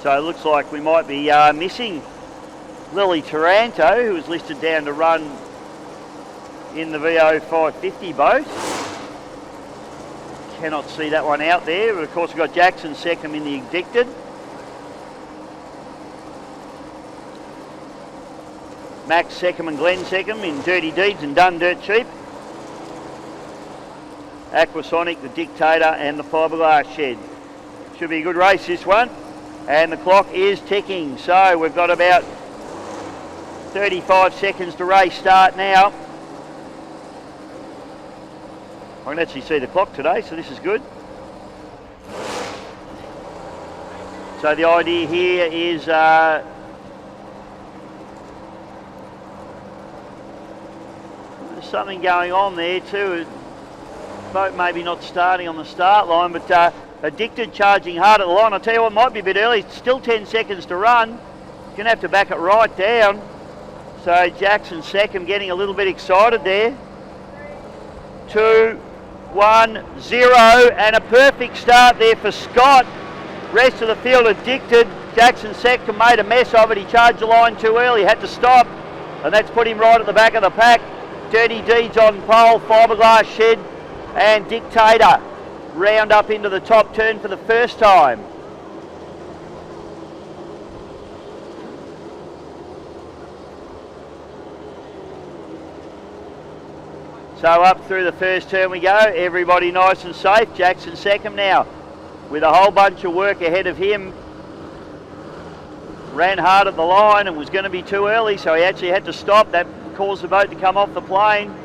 So it looks like we might be missing Lily Taranto, who was listed down to run in the VO 550 boat. Cannot see that one out there, but of course we've got Jackson second in the Addicted. Max second and Glenn second in Dirty Deeds and Done Dirt Cheap. Aquasonic, the Dictator and the Fibre Shed. Should be a good race this one. And the clock is ticking, so we've got about 35 seconds to race start now. I can actually see the clock today, so this is good. So the idea here is there's something going on there too. Boat maybe not starting on the start line, but Addicted charging hard at the line. I'll tell you what, might be a bit early. It's still 10 seconds to run. Going to have to back it right down. So Jackson second, getting a little bit excited there. 2, 1, 0, and a perfect start there for Scott. Rest of the field Addicted. Jackson second made a mess of it. He charged the line too early, had to stop, and that's put him right at the back of the pack. Dirty Deeds on pole, Fiberglass Shed and Dictator round up into the top turn for the first time. So up through the first turn we go, everybody nice and safe. Jackson second now with a whole bunch of work ahead of him. Ran hard at the line and was going to be too early, so he actually had to stop. That caused the boat to come off the plane.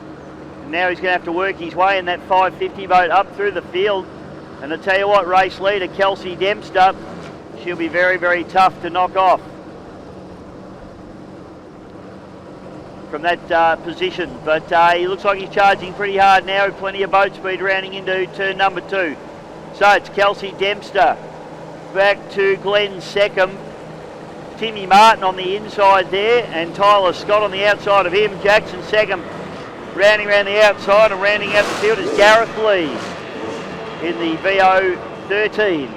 And now he's going to have to work his way in that 550 boat up through the field. And I tell you what, race leader Kelsey Dempster, she'll be very, very tough to knock off from that position. But he looks like he's charging pretty hard now, plenty of boat speed rounding into turn number 2. So it's Kelsey Dempster back to Glenn second. Timmy Martin on the inside there, and Tyler Scott on the outside of him. Jackson second, rounding around the outside, and rounding out the field is Gareth Lee in the VO 13.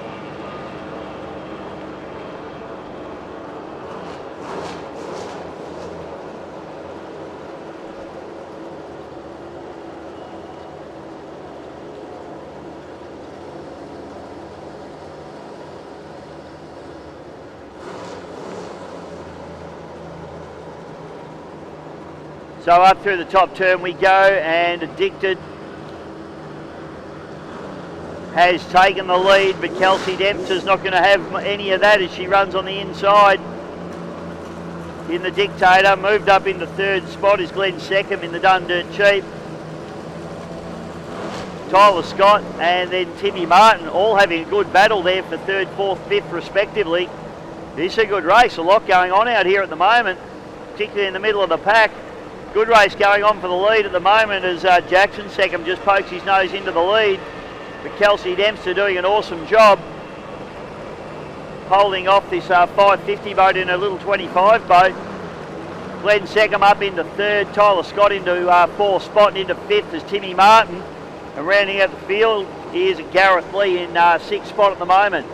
So up through the top turn we go, and Addicted has taken the lead, but Kelsey Dempster's not going to have any of that as she runs on the inside in the Dictator. Moved up into third spot is Glenn second in the Done Dirt Cheap. Tyler Scott and then Timmy Martin all having a good battle there for third, fourth, fifth respectively. This is a good race, a lot going on out here at the moment, particularly in the middle of the pack. Good race going on for the lead at the moment as Jackson second just pokes his nose into the lead. But Kelsey Dempster doing an awesome job holding off this 550 boat in a little 25 boat. Glenn second up into third, Tyler Scott into fourth spot and into fifth is Timmy Martin. And rounding out the field is Gareth Lee in sixth spot at the moment.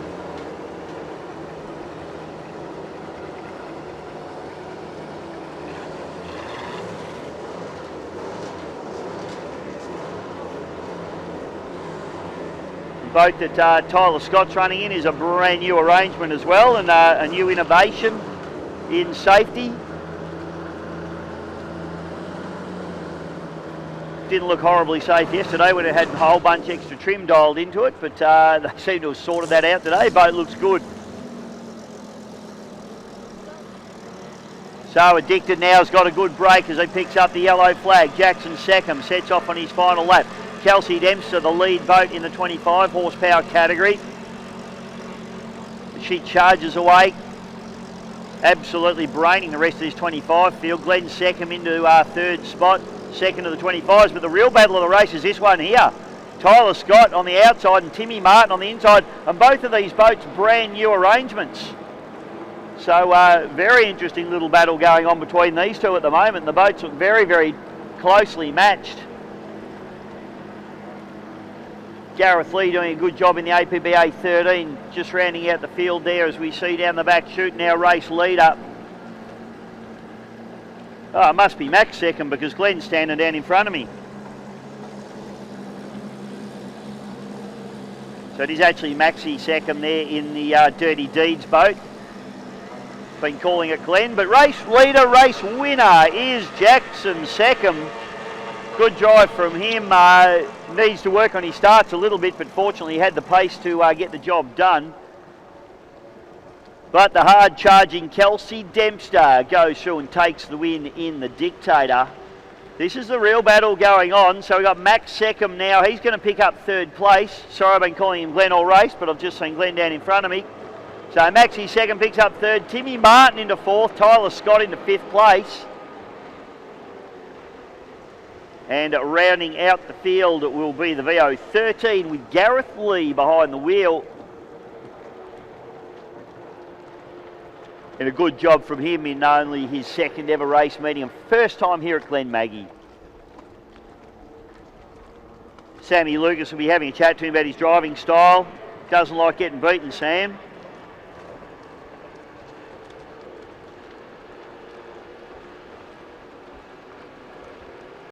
The boat that Tyler Scott's running in is a brand new arrangement as well, and a new innovation in safety. Didn't look horribly safe yesterday when it had a whole bunch extra trim dialed into it, but they seem to have sorted that out today. Boat looks good. So Addicted now has got a good break as he picks up the yellow flag. Jackson second, sets off on his final lap. Kelsey Dempster, the lead boat in the 25 horsepower category. She charges away, absolutely braining the rest of this 25 field. Glenn second into third spot, second of the 25s, but the real battle of the race is this one here. Tyler Scott on the outside and Timmy Martin on the inside, and both of these boats brand new arrangements. So very interesting little battle going on between these two at the moment. The boats look very, very closely matched. Gareth Lee doing a good job in the APBA 13, just rounding out the field there as we see down the back shooting our race leader. Oh, it must be Max second because Glenn's standing down in front of me. So it is actually Maxie second there in the Dirty Deeds boat. Been calling it Glenn, but race leader, race winner is Jackson second. Good drive from him. Needs to work on his starts a little bit, but fortunately he had the pace to get the job done. But the hard charging Kelsey Dempster goes through and takes the win in the Dictator. This is the real battle going on. So we've got Max second now. He's going to pick up third place. Sorry, I've been calling him Glenn all race, but I've just seen Glenn down in front of me. So Maxie second, picks up third. Timmy Martin into fourth. Tyler Scott into fifth place. And rounding out the field will be the VO13 with Gareth Lee behind the wheel. And a good job from him in only his second ever race meeting and first time here at Glenmaggie. Sammy Lucas will be having a chat to him about his driving style. Doesn't like getting beaten, Sam.